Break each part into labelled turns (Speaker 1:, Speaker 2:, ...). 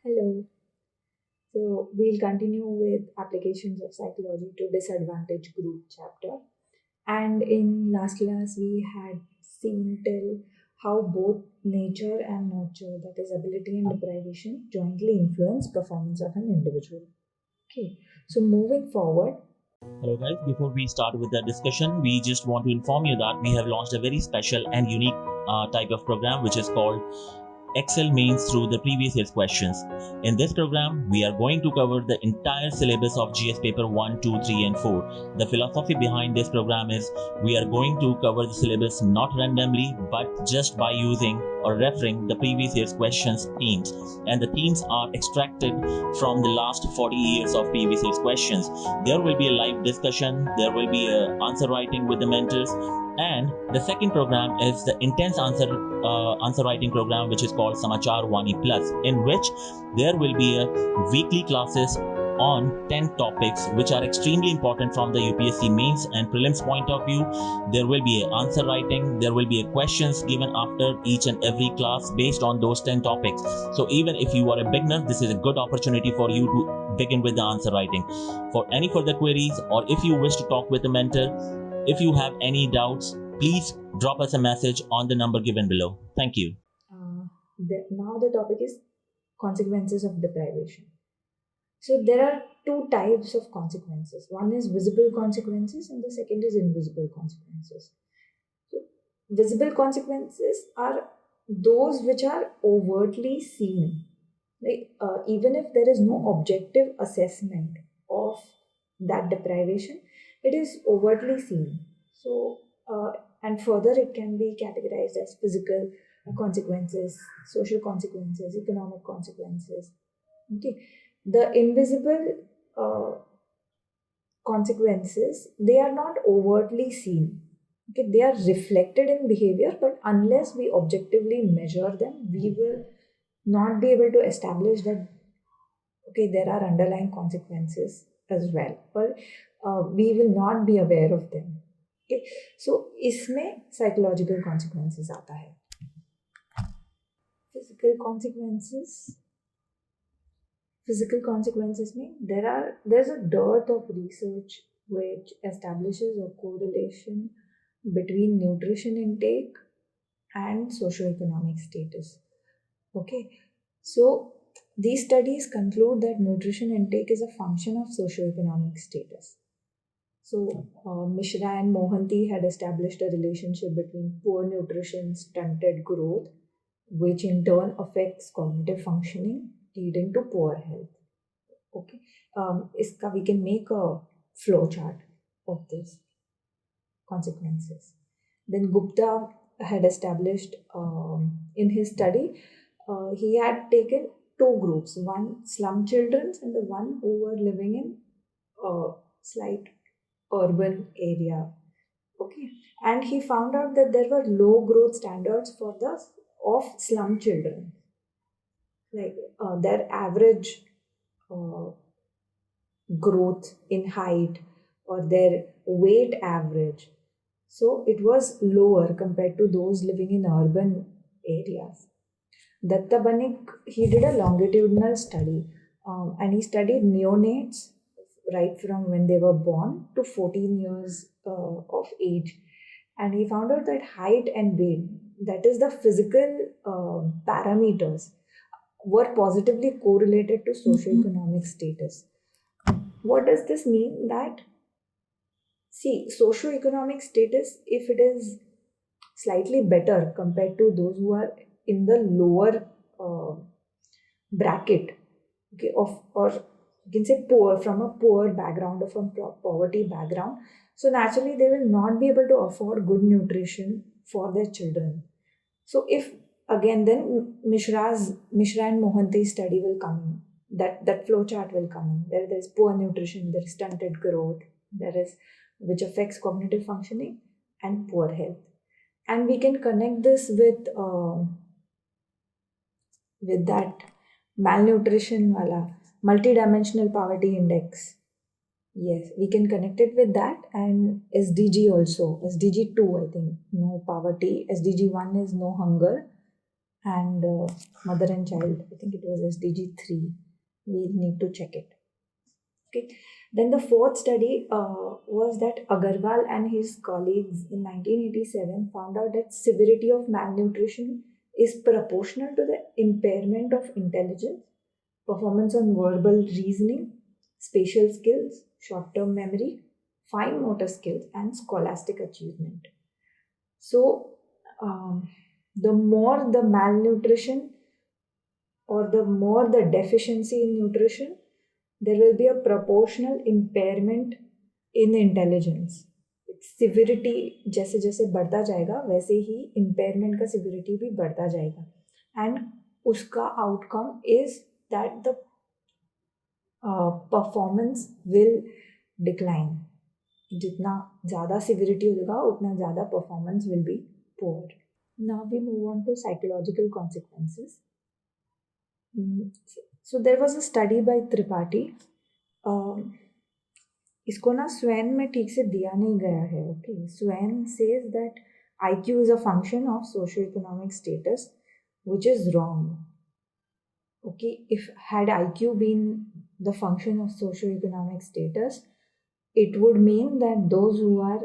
Speaker 1: Hello. So we'll continue with applications of psychology to disadvantaged group chapter. And in last class, we had seen till how both nature and nurture, that is ability and deprivation, jointly influence performance of an individual. Okay. So moving forward.
Speaker 2: Hello guys, before we start with the discussion, we just want to inform you that we have launched a very special and unique type of program which is called Excel Mains through the previous year's questions. In this program, we are going to cover the entire syllabus of GS paper 1, 2, 3 and 4. The philosophy behind this program is we are going to cover the syllabus not randomly but just by using or referring the previous year's questions themes. And the themes are extracted from the last 40 years of previous year's questions. There will be a live discussion, there will be a answer writing with the mentors, and the second program is the intense answer writing program which is called Samachar Vani Plus, in which there will be a weekly classes on 10 topics which are extremely important from the UPSC mains and prelims point of view. There will be an answer writing, there will be a questions given after each and every class based on those 10 topics. So even if you are a beginner, this is a good opportunity for you to begin with the answer writing. For any further queries or if you wish to talk with a mentor, if you have any doubts, please drop us a message on the number given below. Thank you.
Speaker 1: Now the topic is consequences of deprivation. So there are two types of consequences. One is visible consequences and the second is invisible consequences. So visible consequences are those which are overtly seen. Like even if there is no objective assessment of that deprivation, it is overtly seen. So and further it can be categorized as physical consequences, social consequences, economic consequences. Okay, the invisible consequences, they are not overtly seen. Okay, they are reflected in behavior, but unless we objectively measure them, we will not be able to establish that okay, there are underlying consequences as well, but we will not be aware of them. Okay, so इसमें psychological consequences आता है. Physical consequences mean there's a dearth of research which establishes a correlation between nutrition intake and socioeconomic status. Okay, so these studies conclude that nutrition intake is a function of socioeconomic status. So Mishra and Mohanty had established a relationship between poor nutrition, stunted growth, which in turn affects cognitive functioning, leading to poor health. Okay, we can make a flow chart of this consequences. Then Gupta had established in his study, he had taken two groups, one slum children and the one who were living in a slight urban area. Okay, and he found out that there were low growth standards for the of slum children, like their average growth in height or their weight average, so it was lower compared to those living in urban areas. Datta Banik, he did a longitudinal study and he studied neonates right from when they were born to 14 years of age, and he found out that height and weight, that is the physical parameters, were positively correlated to socioeconomic status. What does this mean? That see, socioeconomic status, if it is slightly better compared to those who are in the lower bracket, okay, of, or you can say poor, from a poor background or from poverty background, so naturally they will not be able to afford good nutrition for their children. So if again, then Mishra and Mohanty's study will come in. That flow chart will come in. There is poor nutrition, there is stunted growth, there is which affects cognitive functioning and poor health. And we can connect this with that malnutrition wala multidimensional poverty index. Yes, we can connect it with that, and SDG also. SDG 2, I think, no poverty. SDG 1 is no hunger, and mother and child. I think it was SDG 3. We need to check it. Okay. Then the fourth study was that Agarwal and his colleagues in 1987 found out that severity of malnutrition is proportional to the impairment of intelligence, performance on verbal reasoning, spatial skills, short-term memory, fine motor skills, and scholastic achievement. So, the more the malnutrition or the more the deficiency in nutrition, there will be a proportional impairment in intelligence. Severity जैसे जैसे बढ़ता जाएगा वैसे ही impairment का severity भी बढ़ता जाएगा and उसका outcome is that the performance will decline. जितना ज़्यादा सिविरिटी होगा उतना ज़्यादा performance will be poor. Now we move on to psychological consequences. So there was a study by Tripathi. इसको ना स्वैन में ठीक से दिया नहीं गया है. Okay, swan says that IQ is a function of socio-economic status, which is wrong. Okay, if had IQ been the function of socio-economic status, it would mean that those who are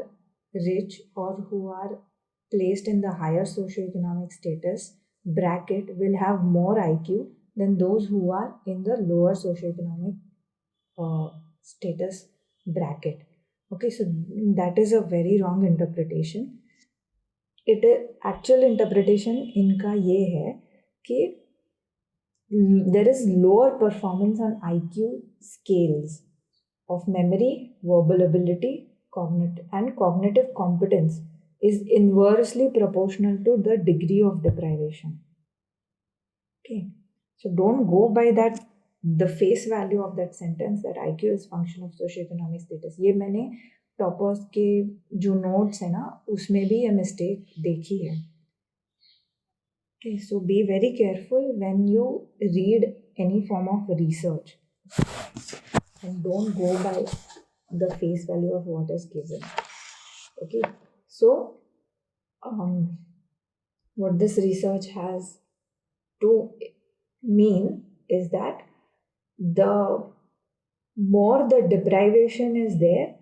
Speaker 1: rich or who are placed in the higher socio-economic status bracket will have more IQ than those who are in the lower socio-economic status bracket. Okay, so that is a very wrong interpretation. Actual interpretation इनका ये है कि there is lower performance on IQ scales of memory, verbal ability, cognitive competence is inversely proportional to the degree of deprivation. Okay, so don't go by that the face value of that sentence that IQ is function of socio-economic status. ये मैंने toppers के जो notes है ना उसमें भी ये mistake देखी है. Okay, so be very careful when you read any form of research and don't go by the face value of what is given. Okay, so what this research has to mean is that the more the deprivation is there,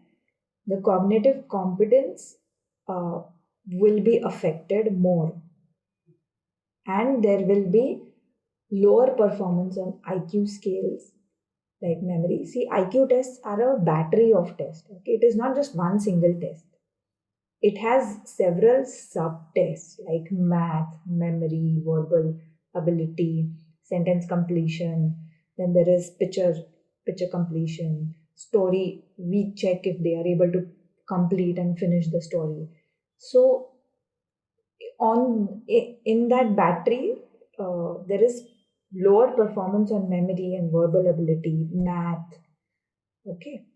Speaker 1: the cognitive competence will be affected more, and there will be lower performance on IQ scales like memory. See, IQ tests are a battery of tests. Okay, it is not just one single test. It has several sub-tests like math, memory, verbal ability, sentence completion. Then there is picture completion, story. We check if they are able to complete and finish the story. So in that battery, there is lower performance on memory and verbal ability, math. Okay.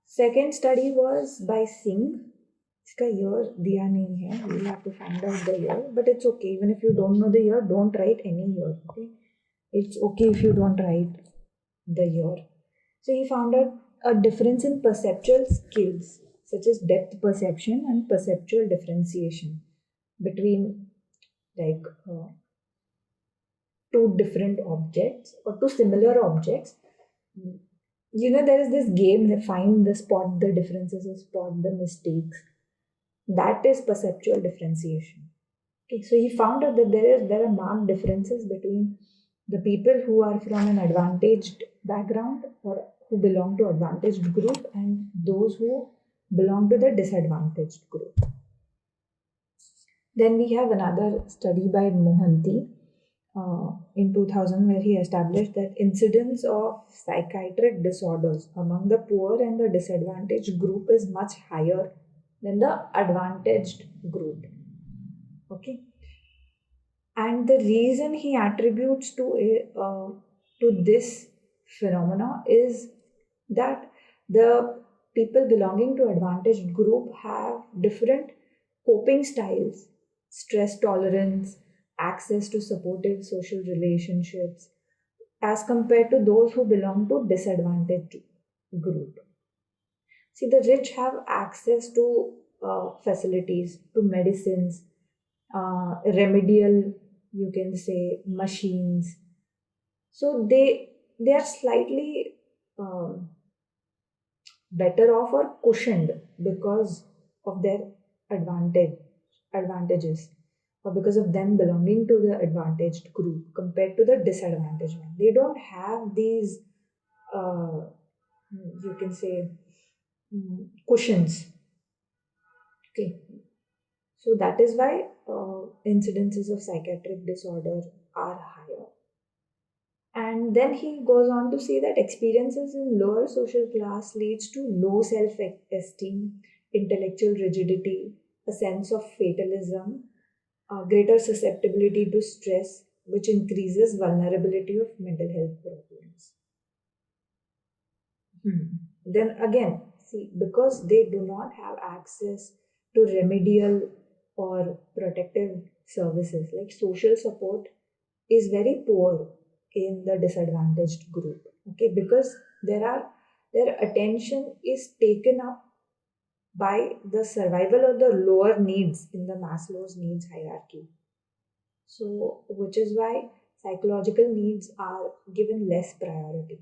Speaker 1: Second study was by Singh. इसका year दिया नहीं है. We'll have to find out the year, but it's okay. Even if you don't know the year, don't write any year. Okay, it's okay if you don't write the year. So he found out a difference in perceptual skills such as depth perception and perceptual differentiation between like two different objects or two similar objects. You know, there is this game, they find the spot the differences or spot the mistakes. That is perceptual differentiation. Okay, so he found out that there are marked differences between the people who are from an advantaged background or who belong to advantaged group and those who belong to the disadvantaged group. Then we have another study by Mohanty in 2000 where he established that incidence of psychiatric disorders among the poor and the disadvantaged group is much higher than the advantaged group. Okay, and the reason he attributes to this phenomena is that the people belonging to advantaged group have different coping styles, stress tolerance, access to supportive social relationships as compared to those who belong to disadvantaged group. See, the rich have access to facilities, to medicines, remedial, you can say, machines. So they are slightly better off or cushioned because of their advantages, or because of them belonging to the advantaged group compared to the disadvantaged one. They don't have these, you can say, cushions. Okay, so that is why incidences of psychiatric disorder are higher. And then he goes on to say that experiences in lower social class leads to low self-esteem, intellectual rigidity, a sense of fatalism, greater susceptibility to stress, which increases vulnerability of mental health problems. Then again, see, because they do not have access to remedial or protective services, like social support is very poor in the disadvantaged group. Okay, because their attention is taken up by the survival of the lower needs in the Maslow's needs hierarchy. So, which is why psychological needs are given less priority.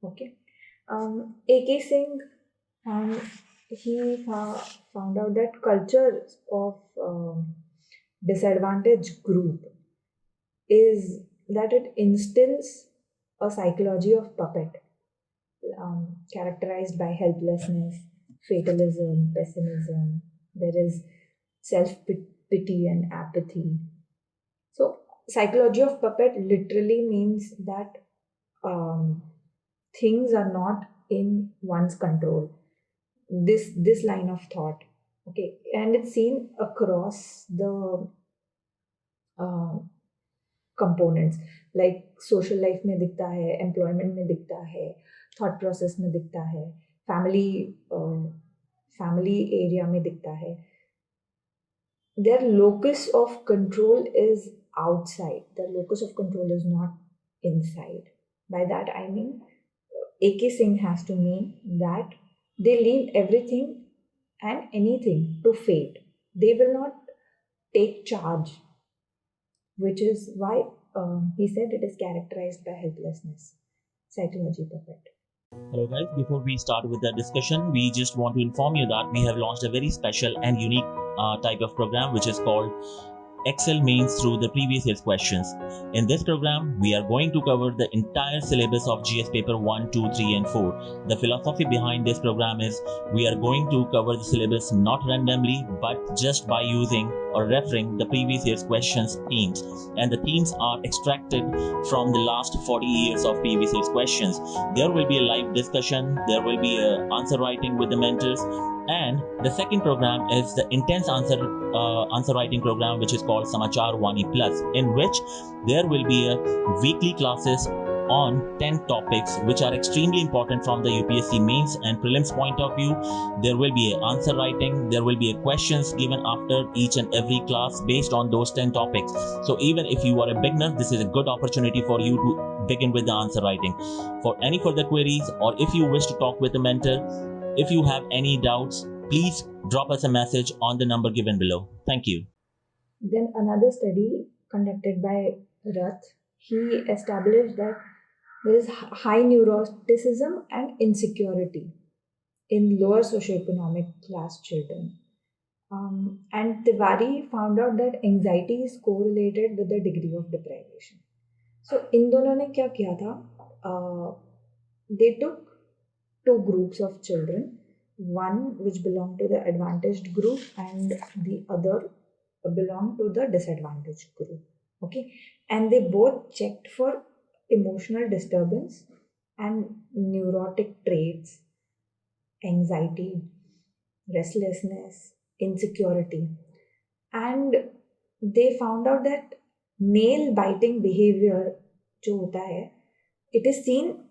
Speaker 1: Okay. A.K. Singh, um, found out that cultures of disadvantaged group is that it instills a psychology of puppet, characterized by helplessness, fatalism, pessimism. There is self pity and apathy. So, psychology of puppet literally means that um, things are not in one's control. This line of thought, okay, and it's seen across the uh, components, like social life में दिखता है, employment में दिखता है, thought process में दिखता है, family area में दिखता है. Their locus of control is outside. Their locus of control is not inside. By that I mean, A.K. Singh has to mean that they leave everything and anything to fate. They will not take charge, which is why he said it is characterized by helplessness. Psychology puppet.
Speaker 2: Hello guys, before we start with the discussion, we just want to inform you that we have launched a very special and unique type of program which is called Excel Mains through the previous year's questions. In this program, we are going to cover the entire syllabus of GS paper 1, 2, 3 and 4. The philosophy behind this program is we are going to cover the syllabus not randomly but just by using or referring the previous year's questions themes. And the themes are extracted from the last 40 years of previous year's questions. There will be a live discussion, there will be a answer writing with the mentors, and the second program is the intense answer writing program, which is called Samachar Vani Plus, in which there will be a weekly classes on 10 topics which are extremely important from the UPSC mains and prelims point of view. There will be an answer writing, there will be a questions given after each and every class based on those 10 topics. So even if you are a beginner, this is a good opportunity for you to begin with the answer writing. For any further queries, or if you wish to talk with a mentor, if you have any doubts, please drop us a message on the number given below. Thank you.
Speaker 1: Then another study conducted by Rath, he established that there is high neuroticism and insecurity in lower socioeconomic class children. And Tiwari found out that anxiety is correlated with the degree of deprivation. So इन दोनों ने क्या किया था? They took two groups of children, one which belonged to the advantaged group and the other belonged to the disadvantaged group. Okay, and they both checked for emotional disturbance and neurotic traits, anxiety, restlessness, insecurity, and they found out that nail biting behavior जो होता है, it is seen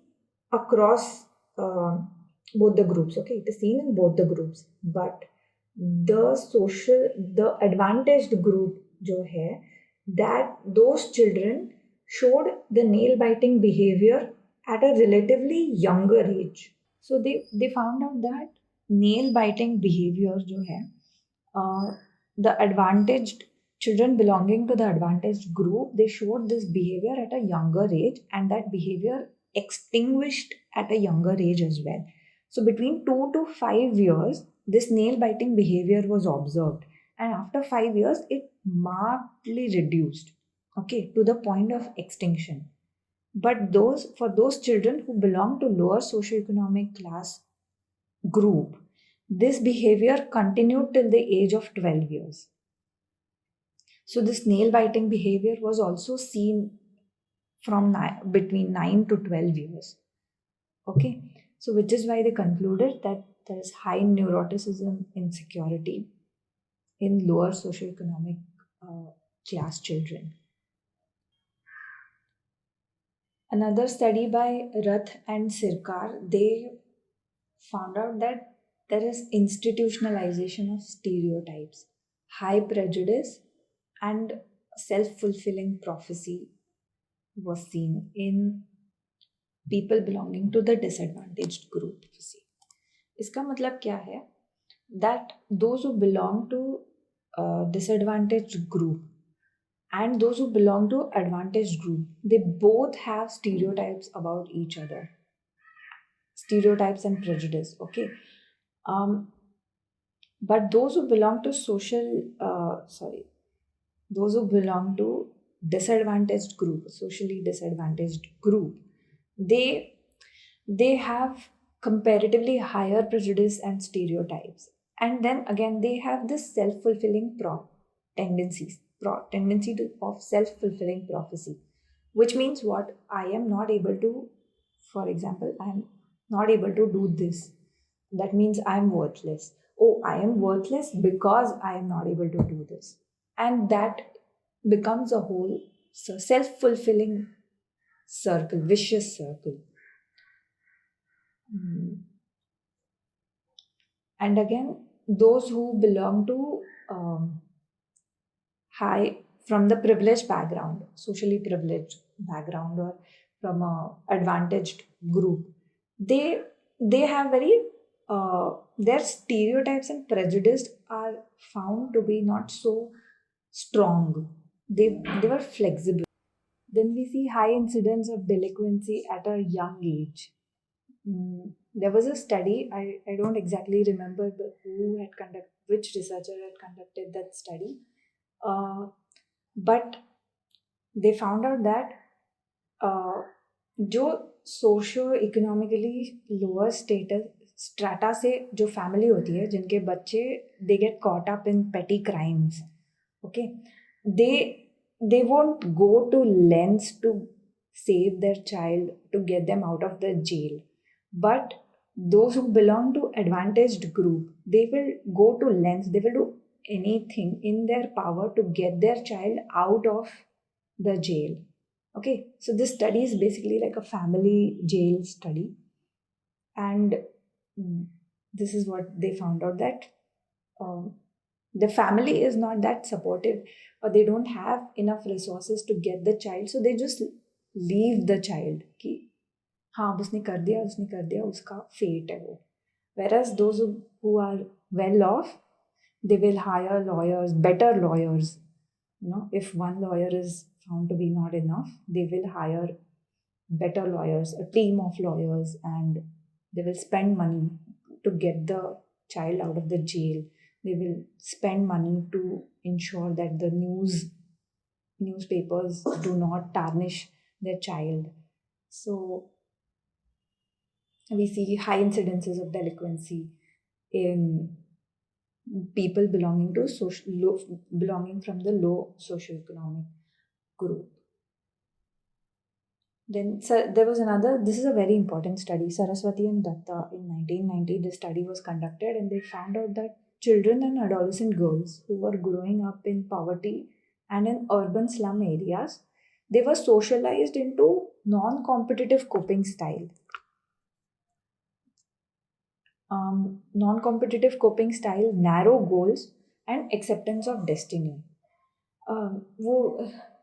Speaker 1: across both the groups. Okay, it is seen in both the groups, but the advantaged group जो है, that those children showed the nail biting behavior at a relatively younger age. So they found out that nail biting behavior जो है, The advantaged children belonging to the advantaged group, they showed this behavior at a younger age, and that behavior extinguished at a younger age as well. So between 2 to 5 years, this nail biting behavior was observed, and after 5 years it markedly reduced, okay, to the point of extinction. But those children who belong to lower socioeconomic class group, this behavior continued till the age of 12 years. So this nail biting behavior was also seen from between 9 to 12 years. Okay, so which is why they concluded that there is high neuroticism insecurity in lower socioeconomic class children. Another study by Rath and Sirkar, they found out that there is institutionalization of stereotypes, high prejudice, and self-fulfilling prophecy was seen in people belonging to the disadvantaged group. इसका मतलब क्या है? That those who belong to disadvantaged group and those who belong to advantaged group, they both have stereotypes about each other, stereotypes and prejudice. Okay, but those who belong to those who belong to disadvantaged group, socially disadvantaged group, they have comparatively higher prejudice and stereotypes, and then again they have this self-fulfilling tendency of self-fulfilling prophecy, which means what? I am not able to, for example, I am not able to do this. That means I am worthless. Oh, I am worthless because I am not able to do this. And that becomes a whole self-fulfilling circle, vicious circle. And again, those who belong to from the privileged background, socially privileged background, or from a advantaged group, they have very their stereotypes and prejudice are found to be not so strong. They were flexible. Then we see high incidence of delinquency at a young age. There was a study, I don't exactly remember which researcher had conducted that study, but they found out that जो socio economically lower strata से जो family होती है, जिनके बच्चे they get caught up in petty crimes, okay, they won't go to lengths to save their child, to get them out of the jail. But those who belong to advantaged group, they will go to lengths, they will do anything in their power to get their child out of the jail. Okay, so this study is basically like a family jail study, and this is what they found out, that the family is not that supportive, or they don't have enough resources to get the child, so they just leave the child कि हाँ उसने कर दिया उसका fate है वो. Whereas those who are well off, they will hire lawyers, better lawyers. You know, if one lawyer is found to be not enough, they will hire better lawyers, a team of lawyers, and they will spend money to get the child out of the jail. They will spend money to ensure that the newspapers do not tarnish their child. So we see high incidences of delinquency in people belonging from the low socioeconomic group. Then there was another, this is a very important study, Saraswati and Datta, in 1990, this study was conducted, and they found out that children and adolescent girls who were growing up in poverty and in urban slum areas, they were socialized into non-competitive coping style. Non-competitive coping style, narrow goals, and acceptance of destiny. वो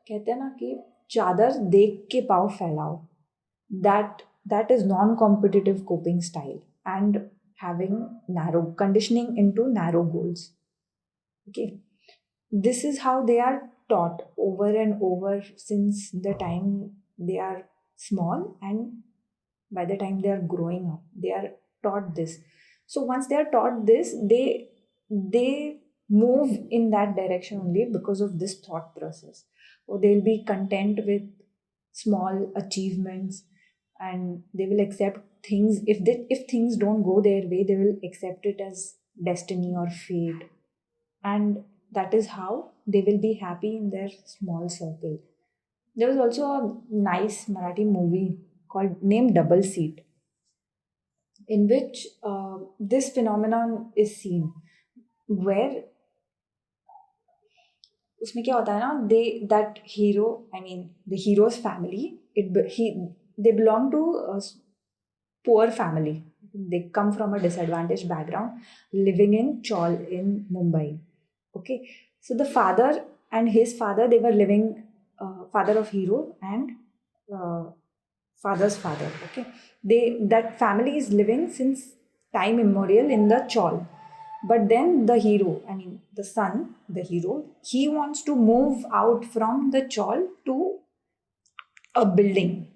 Speaker 1: कहते हैं ना कि चादर देख के पाँव फैलाओ, that is non-competitive coping style, and having conditioning into narrow goals. Okay, this is how they are taught over and over since the time they are small, and by the time they are growing up they are taught this. So once they are taught this, they move in that direction only because of this thought process, or they'll be content with small achievements, and they will accept things. If things don't go their way, they will accept it as destiny or fate, and that is how they will be happy in their small circle. There was also a nice Marathi movie called named Double Seat, in which this phenomenon is seen, where उसमें क्या होता है ना, they that hero, I mean the hero's family, they belong to a poor family. They come from a disadvantaged background living in Chaul in Mumbai. Okay, so the father and his father, they were living, father of hero and uh, father's father. Okay, that family is living since time immemorial in the Chaul. But then the hero, I mean the son, the hero, he wants to move out from the Chaul to a building,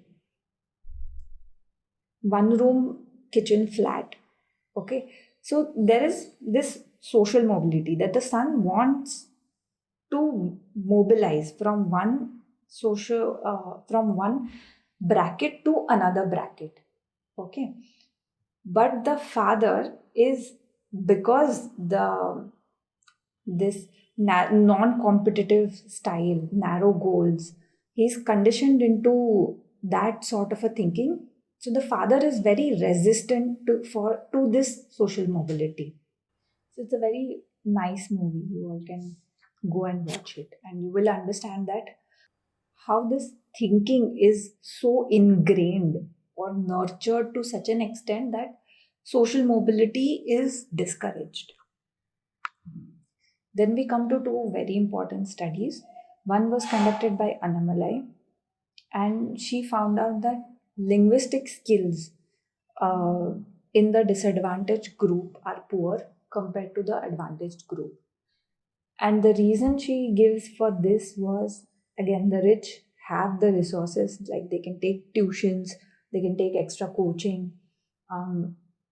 Speaker 1: one room kitchen flat. Okay, so there is this social mobility that the son wants to mobilize from one from one bracket to another bracket. Okay, but the father is, because this non-competitive style, narrow goals, he's conditioned into that sort of a thinking. So the father is very resistant to this social mobility. So it's a very nice movie. You all can go and watch it, and you will understand that how this thinking is so ingrained or nurtured to such an extent that social mobility is discouraged. Then we come to two very important studies. One was conducted by Annamalai, and she found out that linguistic skills uh, in the disadvantaged group are poor compared to the advantaged group. And the reason she gives for this was, again, the rich have the resources, like they can take tuitions, they can take extra coaching.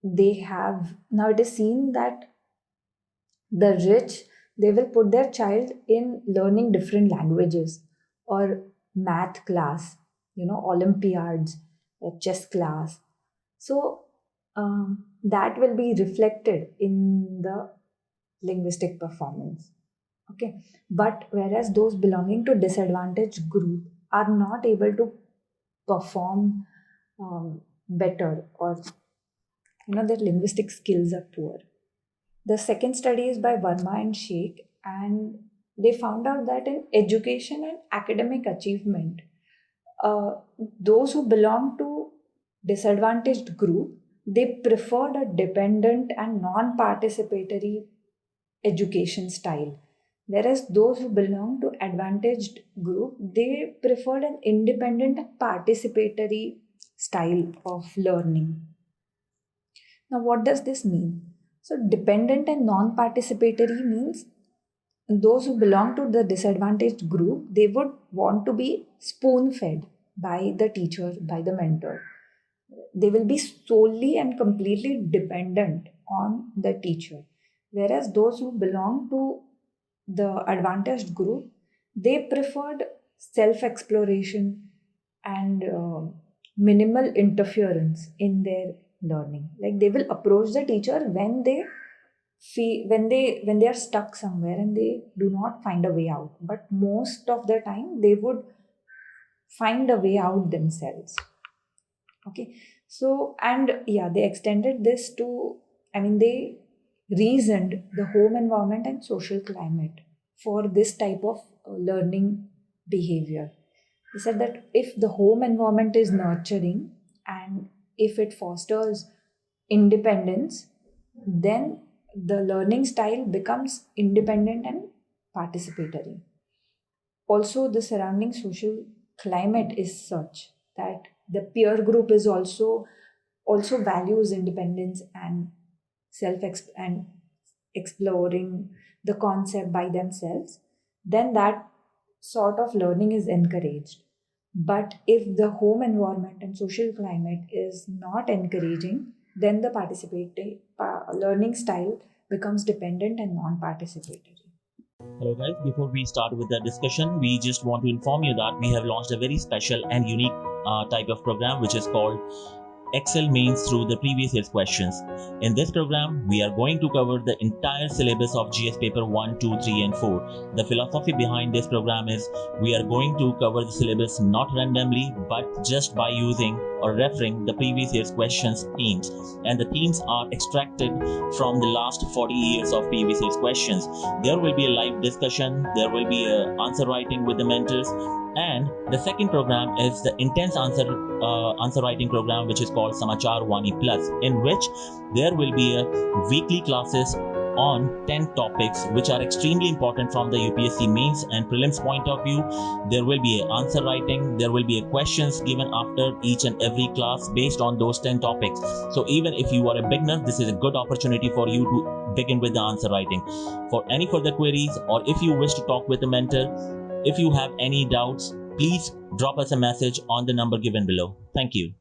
Speaker 1: They have, now it is seen that the rich, they will put their child in learning different languages or math class, olympiads, chess class. So that will be reflected in the linguistic performance. Okay, but whereas those belonging to disadvantaged group are not able to perform better, or their linguistic skills are poor. The second study is by Verma and Sheikh, and they found out that in education and academic achievement, uh, those who belong to disadvantaged group, they preferred a dependent and non-participatory education style, whereas those who belong to advantaged group, they preferred an independent and participatory style of learning. Now what does this mean? So dependent and non-participatory means those who belong to the disadvantaged group, they would want to be spoon fed by the teacher, by the mentor. They will be solely and completely dependent on the teacher. Whereas those who belong to the advantaged group, they preferred self exploration and minimal interference in their learning. Like they will approach the teacher when they when they are stuck somewhere and they do not find a way out, but most of the time they would find a way out themselves. Okay, so, and yeah, they extended this to, I mean, they reasoned the home environment and social climate for this type of learning behavior. They said that if the home environment is nurturing and if it fosters independence, then the learning style becomes independent and participatory. Also, the surrounding social climate is such that the peer group is also values independence and self and exploring the concept by themselves, then that sort of learning is encouraged. But if the home environment and social climate is not encouraging, then the learning style becomes dependent and non-participatory.
Speaker 2: Hello guys, before we start with the discussion, we just want to inform you that we have launched a very special and unique type of program which is called Excel Mains through the previous year's questions. In this program, we are going to cover the entire syllabus of GS paper 1, 2, 3 and 4. The philosophy behind this program is we are going to cover the syllabus not randomly but just by using or referring the previous year's questions themes. And the themes are extracted from the last 40 years of previous year's questions. There will be a live discussion, there will be a answer writing with the mentors, and the second program is the intense answer writing program which is called Samachar Vani Plus, in which there will be a weekly classes on 10 topics which are extremely important from the UPSC mains and prelims point of view. There will be an answer writing, there will be a questions given after each and every class based on those 10 topics. So even if you are a beginner, this is a good opportunity for you to begin with the answer writing. For any further queries or if you wish to talk with a mentor, if you have any doubts, please drop us a message on the number given below. Thank you.